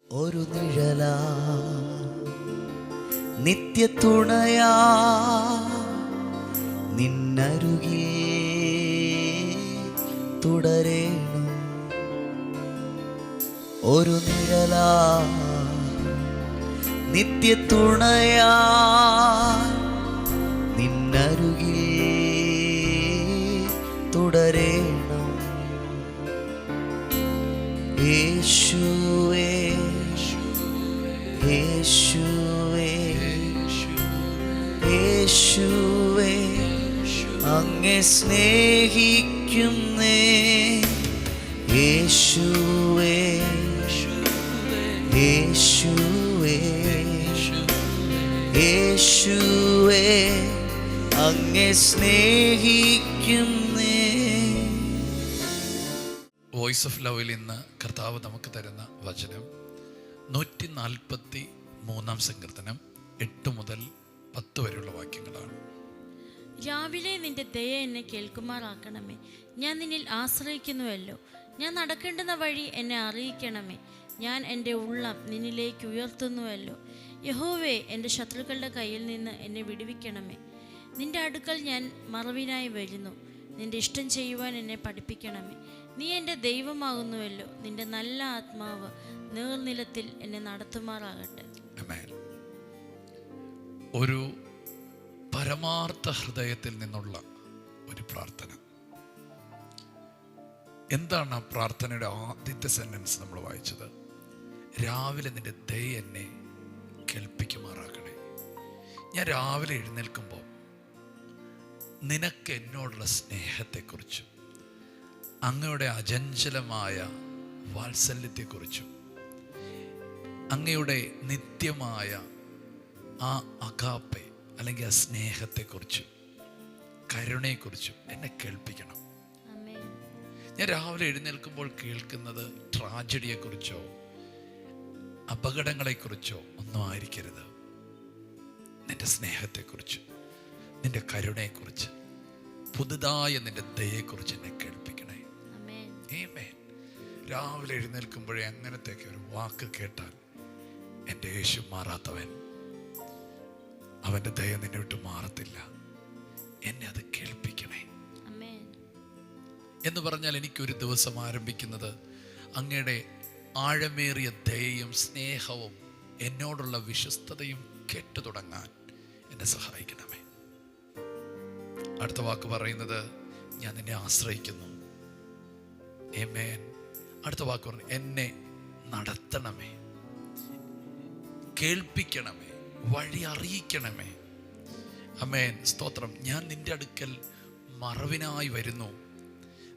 ഒരു നിഴലാ നിത്യതുണയാ നിന്നരുകിൽ തുടരേണം. ഒരു നിഴലാ നിത്യതുണയാ നിന്നരുകിൽ തുടരേണം. യേശുവേ യേശുവേ യേശുവേ അങ്ങേ സ്നേഹിക്കുന്നേ. യേശുവേ യേശുവേ യേശുവേ അങ്ങേ സ്നേഹിക്കുന്നേ. വോയിസ് ഓഫ് ലവിൽ ഇന്ന് കർത്താവ് നമുക്ക് തരുന്ന വചനം 143 സങ്കീർത്തനം 8 മുതൽ 10 വരെയുള്ള വാക്യങ്ങളാണ്. രാവിലെ നിന്റെ ദയ എന്നെ കേൾക്കുമാറാക്കണമേ. ഞാൻ നിന്നിൽ ആശ്രയിക്കുന്നുവല്ലോ. ഞാൻ നടക്കേണ്ടുന്ന വഴി എന്നെ അറിയിക്കണമേ. ഞാൻ എൻ്റെ ഉള്ളം നിന്നിലേക്ക് ഉയർത്തുന്നുവല്ലോ. യഹോവേ, എൻ്റെ ശത്രുക്കളുടെ കയ്യിൽ നിന്ന് എന്നെ വിടുവിക്കണമേ. നിന്റെ അടുക്കൽ ഞാൻ മറവിനായി വരുന്നു. നിന്റെ ഇഷ്ടം ചെയ്യുവാൻ എന്നെ പഠിപ്പിക്കണമേ. നീ എൻ്റെ ദൈവമാകുന്നുവല്ലോ. നിന്റെ നല്ല ആത്മാവ് നീർനിലത്തിൽ എന്നെ നടത്തുമാറാകട്ടെ. ഒരു പരമാർത്ഥ ഹൃദയത്തിൽ നിന്നുള്ള ഒരു പ്രാർത്ഥന. എന്താണ് ആ പ്രാർത്ഥനയുടെ ആദ്യത്തെ സെന്റൻസ് നമ്മൾ വായിച്ചത്? രാവിലെ നിന്റെ ദയ എന്നെ കേൾപ്പിക്കുമാറാക്കണേ. ഞാൻ രാവിലെ എഴുന്നേൽക്കുമ്പോൾ നിനക്ക് എന്നോടുള്ള സ്നേഹത്തെക്കുറിച്ചും അങ്ങയുടെ അചഞ്ചലമായ വാത്സല്യത്തെക്കുറിച്ചും അങ്ങയുടെ നിത്യമായ ആ അഗാപ്പെ അല്ലെങ്കിൽ ആ സ്നേഹത്തെക്കുറിച്ചും കരുണയെക്കുറിച്ചും എന്നെ കേൾപ്പിക്കണം. ഞാൻ രാവിലെ എഴുന്നേൽക്കുമ്പോൾ കേൾക്കുന്നത് ട്രാജഡിയെക്കുറിച്ചോ അപകടങ്ങളെക്കുറിച്ചോ ഒന്നും ആയിരിക്കരുത്. നിന്റെ സ്നേഹത്തെക്കുറിച്ച്, നിന്റെ കരുണയെക്കുറിച്ച്, പുതുതായ നിന്റെ ദയയെക്കുറിച്ച് എന്നെ കേൾപ്പിക്കണേ. ആമേൻ. രാവിലെ എഴുന്നേൽക്കുമ്പോഴേ അങ്ങനത്തെയൊക്കെ ഒരു വാക്ക് കേട്ടാൽ, എൻ്റെ യേശു മാറാത്തവൻ, അവൻ്റെ ദയ നിന്നെ വിട്ട് മാറത്തില്ല, എന്നെ അത് കേൾപ്പിക്കണേ എന്ന് പറഞ്ഞാൽ എനിക്കൊരു ദിവസം ആരംഭിക്കുന്നത് അങ്ങയുടെ ആഴമേറിയ ദയയും സ്നേഹവും എന്നോടുള്ള വിശ്വസ്തതയും കേട്ടു തുടങ്ങാൻ എന്നെ സഹായിക്കണമേ. അടുത്ത വാക്ക് പറയുന്നത്, ഞാൻ നിന്നെ ആശ്രയിക്കുന്നു. ആമേൻ. അടുത്ത വാക്ക് പറഞ്ഞു, എന്നെ നടത്തണമേ, കേൾപ്പിക്കണമേ, വഴി അറിയിക്കണമേ. ആമേൻ. സ്തോത്രം. ഞാൻ നിന്റെ അടുക്കൽ മറവിനായി വരുന്നു.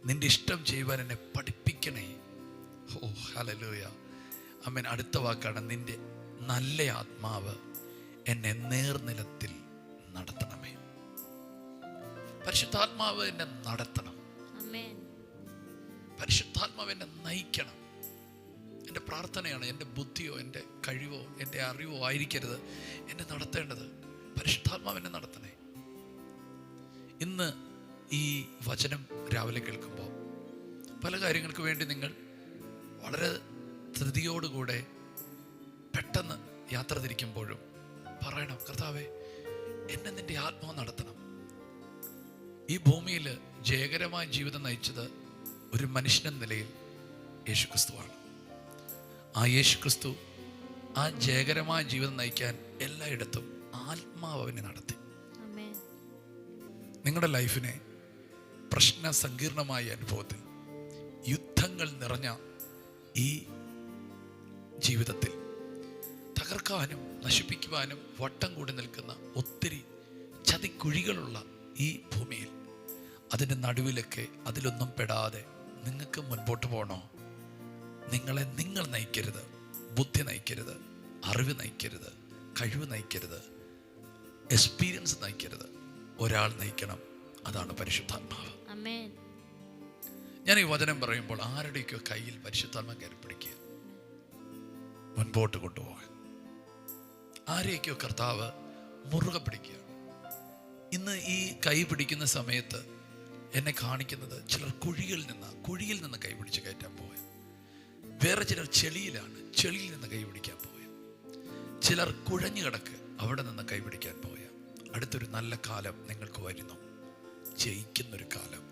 നിന്റെ ഇഷ്ടം ചെയ്യുവാൻ എന്നെ പഠിപ്പിക്കണേ. ഓ ഹല്ലേലൂയ. ആമേൻ. അടുത്ത വാക്കാണ്, നിന്റെ നല്ല ആത്മാവ് എന്നെ നേർനിലത്തിൽ നടത്തണമേ. പരിശുദ്ധാത്മാവ് എന്നെ നടത്തണം. പരിശുദ്ധാത്മാവ് എന്നെ നയിക്കണം. എൻ്റെ പ്രാർത്ഥനയാണ്, എൻ്റെ ബുദ്ധിയോ എൻ്റെ കഴിവോ എൻ്റെ അറിവോ ആയിരിക്കരുത് എന്നെ നടത്തേണ്ടത്. പരിശുദ്ധാത്മാവ് എന്നെ നടത്തണേ. ഇന്ന് ഈ വചനം രാവിലെ കേൾക്കുമ്പോൾ പല കാര്യങ്ങൾക്ക് വേണ്ടി നിങ്ങൾ വളരെ ധൃതിയോടുകൂടെ പെട്ടെന്ന് യാത്ര തിരിക്കുമ്പോഴും പറയണം, കർത്താവേ, എന്നെ നിൻ്റെ ആത്മാവ് നടത്തണം. ഈ ഭൂമിയിൽ ജയകരമായ ജീവിതം നയിച്ചത് ഒരു മനുഷ്യനെന്ന നിലയിൽ യേശുക്രിസ്തുവാണ്. ആ യേശുക്രിസ്തു ആ ജയകരമായ ജീവിതം നയിക്കാൻ എല്ലായിടത്തും ആത്മാവ് അവനെ നടത്തി. നിങ്ങളുടെ ലൈഫിനെ പ്രശ്ന സങ്കീർണമായ അനുഭവത്തിൽ, യുദ്ധങ്ങൾ നിറഞ്ഞ ഈ ജീവിതത്തിൽ തകർക്കാനും നശിപ്പിക്കുവാനും വട്ടം കൂടി നിൽക്കുന്ന ഒത്തിരി ചതിക്കുഴികളുള്ള ഈ ഭൂമിയിൽ, അതിൻ്റെ നടുവിലൊക്കെ അതിലൊന്നും പെടാതെ നിങ്ങൾക്ക് മുൻപോട്ട് പോകണോ? നിങ്ങളെ നിങ്ങൾ നയിക്കരുത്, ബുദ്ധി നയിക്കരുത്, അറിവ് നയിക്കരുത്, കഴിവ് നയിക്കരുത്, എക്സ്പീരിയൻസ് നയിക്കരുത്. ഒരാൾ നയിക്കണം, അതാണ് പരിശുദ്ധാത്മാവ്. ഞാൻ ഈ വചനം പറയുമ്പോൾ ആരുടെയൊക്കെ കയ്യിൽ പരിശുദ്ധാത്മ കയറി പിടിക്കുക, മുൻപോട്ട് കൊണ്ടുപോകാൻ. ആരെയൊക്കെയോ കർത്താവ് മുറുകെ പിടിക്കുക. ഇന്ന് ഈ കൈ പിടിക്കുന്ന സമയത്ത് എന്നെ കാണിക്കുന്നത് ചിലർ കുഴിയിൽ നിന്ന് കൈ പിടിച്ച് കയറ്റാൻ പോവുക. വേറെ ചിലർ ചെളിയിലാണ്, ചെളിയിൽ നിന്ന് കൈപിടിക്കാൻ പോയ. ചിലർ കുഴഞ്ഞു കിടക്ക്, അവിടെ നിന്ന് കൈപിടിക്കാൻ പോയ. അടുത്തൊരു നല്ല കാലം നിങ്ങൾക്ക് വരുന്നു. ജയിക്കുന്നൊരു കാലം,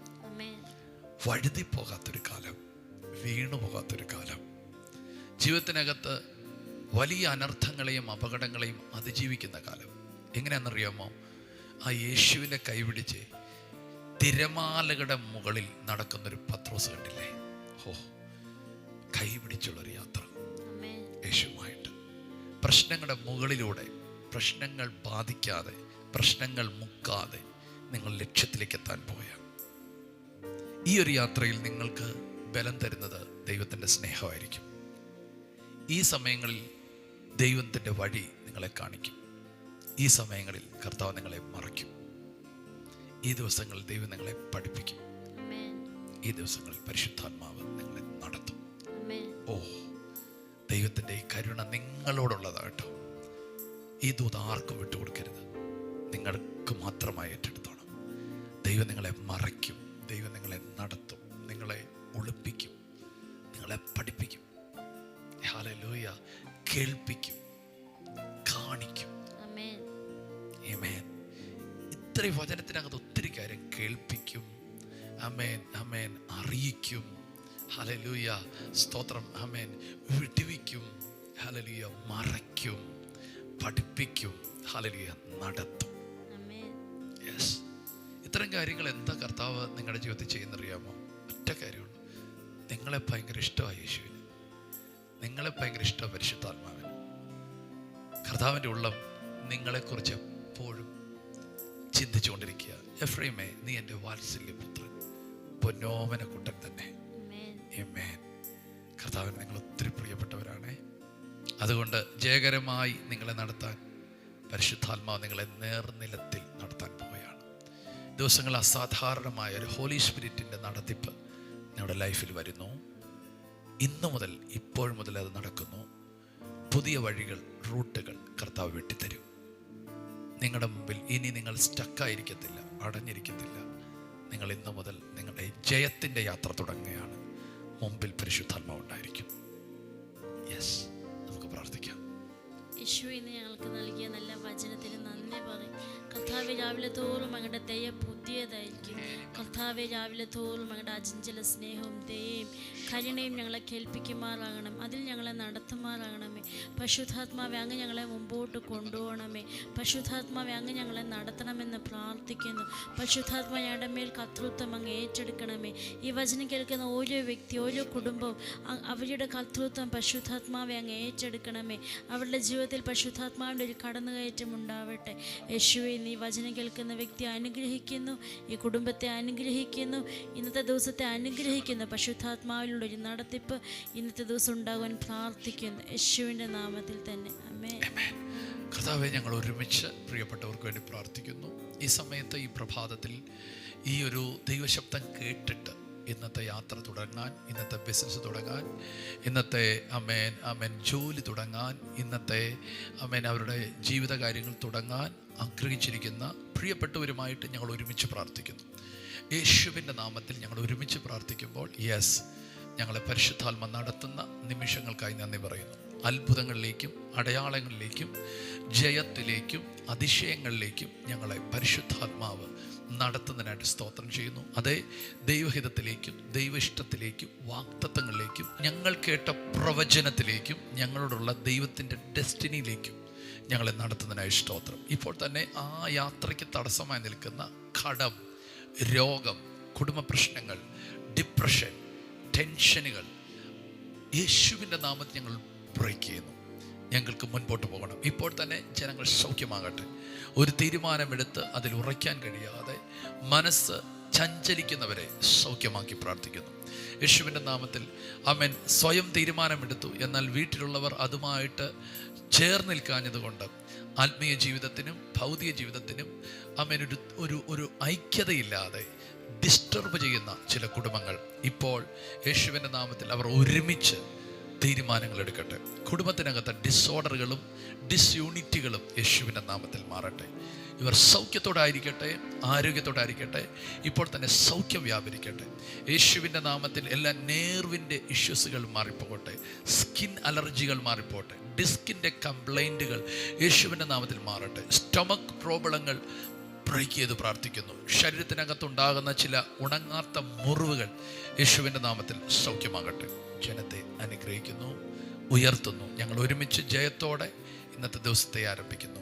വഴുതി പോകാത്തൊരു കാലം, വീണു പോകാത്തൊരു കാലം, ജീവിതത്തിനകത്ത് വലിയ അനർത്ഥങ്ങളെയും അപകടങ്ങളെയും അതിജീവിക്കുന്ന കാലം. എങ്ങനെയാണെന്നറിയാമോ? ആ യേശുവിനെ കൈപിടിച്ച് തിരമാലകളുടെ മുകളിൽ നടക്കുന്നൊരു പത്രോസ് കണ്ടില്ലേ? ഓ, കൈപിടിച്ചുള്ളൊരു യാത്ര യേശുവുമായിട്ട്. പ്രശ്നങ്ങളുടെ മുകളിലൂടെ, പ്രശ്നങ്ങൾ ബാധിക്കാതെ, പ്രശ്നങ്ങൾ മുക്കാതെ നിങ്ങൾ ലക്ഷ്യത്തിലേക്ക് എത്താൻ പോയ ഈ ഒരു യാത്രയിൽ നിങ്ങൾക്ക് ബലം തരുന്നത് ദൈവത്തിൻ്റെ സ്നേഹമായിരിക്കും. ഈ സമയങ്ങളിൽ ദൈവത്തിൻ്റെ വഴി നിങ്ങളെ കാണിക്കും. ഈ സമയങ്ങളിൽ കർത്താവ് നിങ്ങളെ മറയ്ക്കും. ഈ ദിവസങ്ങളിൽ ദൈവം നിങ്ങളെ പഠിപ്പിക്കും. ഈ ദിവസങ്ങളിൽ പരിശുദ്ധാത്മാവ് നിങ്ങളെ നടത്തും. ഓ, ദൈവത്തിൻ്റെ ഈ കരുണ നിങ്ങളോടുള്ളതാട്ടോ. ഈ ദൂത് ആർക്കും വിട്ടുകൊടുക്കരുത്, നിങ്ങൾക്ക് മാത്രമായി ഏറ്റെടുത്തോണം. ദൈവം നിങ്ങളെ മറയ്ക്കും, ദൈവം നിങ്ങളെ നടത്തും, നിങ്ങളെ ഒളിപ്പിക്കും, നിങ്ങളെ പഠിപ്പിക്കും. ഹല്ലേലൂയ. കേൾപ്പിക്കും, കാണിക്കും. ആമേൻ. ഇത്രയും വചനത്തിനകത്ത് ഒത്തിരി കാര്യം കേൾപ്പിക്കും. ആമേൻ, ആമേൻ. അറിയിക്കും. ഹല്ലേലൂയ. സ്തോത്രം. ആമേൻ. വിടുവിക്കും. ഹല്ലേലൂയ. മറയ്ക്കും, പഠിപ്പിക്കും. ഹല്ലേലൂയ. നടത്തും. യെസ്. ഇത്തരം കാര്യങ്ങൾ എന്താ കർത്താവ് നിങ്ങളുടെ ജീവിതത്തിൽ ചെയ്യുന്നറിയാമോ? ഒറ്റ കാര്യമുള്ളൂ. നിങ്ങളെ ഭയങ്കര ഇഷ്ടമായി യേശുവിന്, നിങ്ങളെ ഭയങ്കര ഇഷ്ടമാണ് പരിശുദ്ധാത്മാവിന്. കർത്താവിൻ്റെ ഉള്ളം നിങ്ങളെക്കുറിച്ച് എപ്പോഴും ചിന്തിച്ചുകൊണ്ടിരിക്കുക. എഫ്രൈമേ, നീ എൻ്റെ വാത്സല്യപുത്രൻ, പൊന്നോമന കുട്ടൻ തന്നെ. ആമേൻ. കർത്താവിന് നിങ്ങൾ ഒത്തിരി പ്രിയപ്പെട്ടവരാണ്. അതുകൊണ്ട് ജയകരമായി നിങ്ങളെ നടത്താൻ പരിശുദ്ധാത്മാവ് നിങ്ങളെ നേർനിലത്തിൽ നടത്താൻ പോവുകയാണ്. ദിവസങ്ങൾ അസാധാരണമായ ഒരു ഹോളി സ്പിരിറ്റിൻ്റെ നടത്തിപ്പ് നിങ്ങളുടെ ലൈഫിൽ വരുന്നു. ഇന്നു മുതൽ, ഇപ്പോൾ മുതൽ അത് നടക്കുന്നു. പുതിയ വഴികൾ, റൂട്ടുകൾ കർത്താവ് വെട്ടിത്തരും. നിങ്ങളുടെ മുമ്പിൽ ഇനി നിങ്ങൾ സ്റ്റക്കായിരിക്കത്തില്ല, അടഞ്ഞിരിക്കത്തില്ല. നിങ്ങൾ ഇന്നു മുതൽ നിങ്ങളുടെ ജയത്തിൻ്റെ യാത്ര തുടങ്ങുകയാണ്. മുമ്പിൽ പരിശുദ്ധാത്മാവ് ഉണ്ടായിരിക്കും. യെസ്, നമുക്ക് പ്രാർത്ഥിക്കാം. യേശു ഇന്ന് ഞങ്ങൾക്ക് നൽകിയ നല്ല വചനത്തിന് നന്ദി പറയും. കർത്താവെ, രാവിലെ തോറും അങ്ങയുടെ ദയ പുതിയതായിരിക്കും. കർത്താവെ, രാവിലെ തോറും അങ്ങയുടെ അചഞ്ചല സ്നേഹവും ദയയും കരുണയും ഞങ്ങളെ കേൾപ്പിക്കുമാറാകണം. അതിൽ ഞങ്ങളെ നടത്തുമാറാകണമേ. പരിശുദ്ധാത്മാവെ, അങ്ങ് ഞങ്ങളെ മുമ്പോട്ട് കൊണ്ടുപോകണമേ. പരിശുദ്ധാത്മാവെ, അങ്ങ് ഞങ്ങളെ നടത്തണമെന്ന് പ്രാർത്ഥിക്കുന്നു. പരിശുദ്ധാത്മാ, ഞങ്ങളുടെ മേൽ കർത്തൃത്വം അങ്ങ് ഏറ്റെടുക്കണമേ. ഈ വചനം കേൾക്കുന്ന ഓരോ വ്യക്തി, ഓരോ കുടുംബവും അവരുടെ കർത്തൃത്വം പരിശുദ്ധാത്മാവെ അങ്ങ് ഏറ്റെടുക്കണമേ. അവരുടെ ജീവിതത്തിൽ പരിശുദ്ധാത്മാവിൻ്റെ ഒരു കടന്നുകയറ്റം ഉണ്ടാവട്ടെ. യേശുവേ, നീ വചനം കേൾക്കുന്ന വ്യക്തിയെ അനുഗ്രഹിക്കുന്നു, ഈ കുടുംബത്തെ അനുഗ്രഹിക്കുന്നു, ഇന്നത്തെ ദിവസത്തെ അനുഗ്രഹിക്കുന്നു. പരിശുദ്ധാത്മാവിലുള്ള ഒരു നടത്തിപ്പ് ഇന്നത്തെ ദിവസം ഉണ്ടാകുവാൻ പ്രാർത്ഥിക്കുന്നു, യേശുവിൻ്റെ നാമത്തിൽ തന്നെ. ആമേൻ. കർത്താവേ, ഞങ്ങൾ ഒരുമിച്ച് പ്രിയപ്പെട്ടവർക്ക് വേണ്ടി പ്രാർത്ഥിക്കുന്നു. ഈ സമയത്ത്, ഈ പ്രഭാതത്തിൽ ഈ ഒരു ദൈവശബ്ദം കേട്ടിട്ട് ഇന്നത്തെ യാത്ര തുടങ്ങാൻ, ഇന്നത്തെ ബിസിനസ് തുടങ്ങാൻ, ഇന്നത്തെ ജോലി തുടങ്ങാൻ, ഇന്നത്തെ അവരുടെ ജീവിത കാര്യങ്ങൾ തുടങ്ങാൻ ആഗ്രഹിച്ചിരിക്കുന്ന പ്രിയപ്പെട്ടവരുമായിട്ട് ഞങ്ങൾ ഒരുമിച്ച് പ്രാർത്ഥിക്കുന്നു. യേശുവിൻ്റെ നാമത്തിൽ ഞങ്ങൾ ഒരുമിച്ച് പ്രാർത്ഥിക്കുമ്പോൾ, യെസ്, ഞങ്ങളെ പരിശുദ്ധാത്മ നടത്തുന്ന നിമിഷങ്ങൾക്കായി നന്ദി പറയുന്നു. അത്ഭുതങ്ങളിലേക്കും അടയാളങ്ങളിലേക്കും ജയത്തിലേക്കും അതിശയങ്ങളിലേക്കും ഞങ്ങളെ പരിശുദ്ധാത്മാവ് നടത്തുന്നതിനായിട്ട് സ്തോത്രം ചെയ്യുന്നു. അതേ ദൈവഹിതത്തിലേക്കും ദൈവ ഇഷ്ടത്തിലേക്കും വാഗ്ദത്തങ്ങളിലേക്കും ഞങ്ങൾ കേട്ട പ്രവചനത്തിലേക്കും ഞങ്ങളോടുള്ള ദൈവത്തിൻ്റെ ഡെസ്റ്റിനിയിലേക്കും ഞങ്ങളെ നടത്തുന്നതിനായി സ്തോത്രം. ഇപ്പോൾ തന്നെ ആ യാത്രയ്ക്ക് തടസ്സമായി നിൽക്കുന്ന കടം, രോഗം, കുടുംബ പ്രശ്നങ്ങൾ, ഡിപ്രഷൻ, ടെൻഷനുകൾ യേശുവിൻ്റെ നാമത്തിൽ ഞങ്ങൾ ബ്രേക്ക് ചെയ്യുന്നു. ഞങ്ങൾക്ക് മുൻപോട്ട് പോകണം. ഇപ്പോൾ തന്നെ ജനങ്ങൾ സൗഖ്യമാകട്ടെ. ഒരു തീരുമാനമെടുത്ത് അതിൽ ഉറയ്ക്കാൻ കഴിയാതെ മനസ്സ് ചഞ്ചലിക്കുന്നവരെ സൗഖ്യമാക്കി പ്രാർത്ഥിക്കുന്നു. യേശുവിൻ്റെ നാമത്തിൽ ആമേൻ. സ്വയം തീരുമാനമെടുത്തു, എന്നാൽ വീട്ടിലുള്ളവർ അതുമായിട്ട് ചേർന്ന് നിൽക്കാഞ്ഞതുകൊണ്ട് ആത്മീയ ജീവിതത്തിനും ഭൗതിക ജീവിതത്തിനും ആമേൻ ഒരു ഐക്യതയില്ലാതെ ഡിസ്റ്റർബ് ചെയ്യുന്ന ചില കുടുംബങ്ങൾ ഇപ്പോൾ യേശുവിൻ്റെ നാമത്തിൽ അവർ ഒരുമിച്ച് തീരുമാനങ്ങൾ എടുക്കട്ടെ. കുടുംബത്തിനകത്ത് ഡിസോർഡറുകളും ഡിസ്യൂണിറ്റികളും യേശുവിൻ്റെ നാമത്തിൽ മാറട്ടെ. ഇവർ സൗഖ്യത്തോടായിരിക്കട്ടെ, ആരോഗ്യത്തോടായിരിക്കട്ടെ. ഇപ്പോൾ തന്നെ സൗഖ്യം വ്യാപരിക്കട്ടെ. യേശുവിൻ്റെ നാമത്തിൽ എല്ലാ നേർവിൻ്റെ ഇഷ്യൂസുകൾ മാറിപ്പോകട്ടെ. സ്കിൻ അലർജികൾ മാറിപ്പോട്ടെ. ഡിസ്കിൻ്റെ കംപ്ലൈൻറ്റുകൾ യേശുവിൻ്റെ നാമത്തിൽ മാറട്ടെ. സ്റ്റൊമക്ക് പ്രോബ്ലങ്ങൾ ബ്രേക്ക് ചെയ്ത് പ്രാർത്ഥിക്കുന്നു. ശരീരത്തിനകത്തുണ്ടാകുന്ന ചില ഉണങ്ങാത്ത മുറിവുകൾ യേശുവിൻ്റെ നാമത്തിൽ സൗഖ്യമാകട്ടെ. ജനത്തെ അനുഗ്രഹിക്കുന്നു, ഉയർത്തുന്നു. ഞങ്ങൾ ഒരുമിച്ച് ജയത്തോടെ ഇന്നത്തെ ദിവസത്തെ ആരംഭിക്കുന്നു.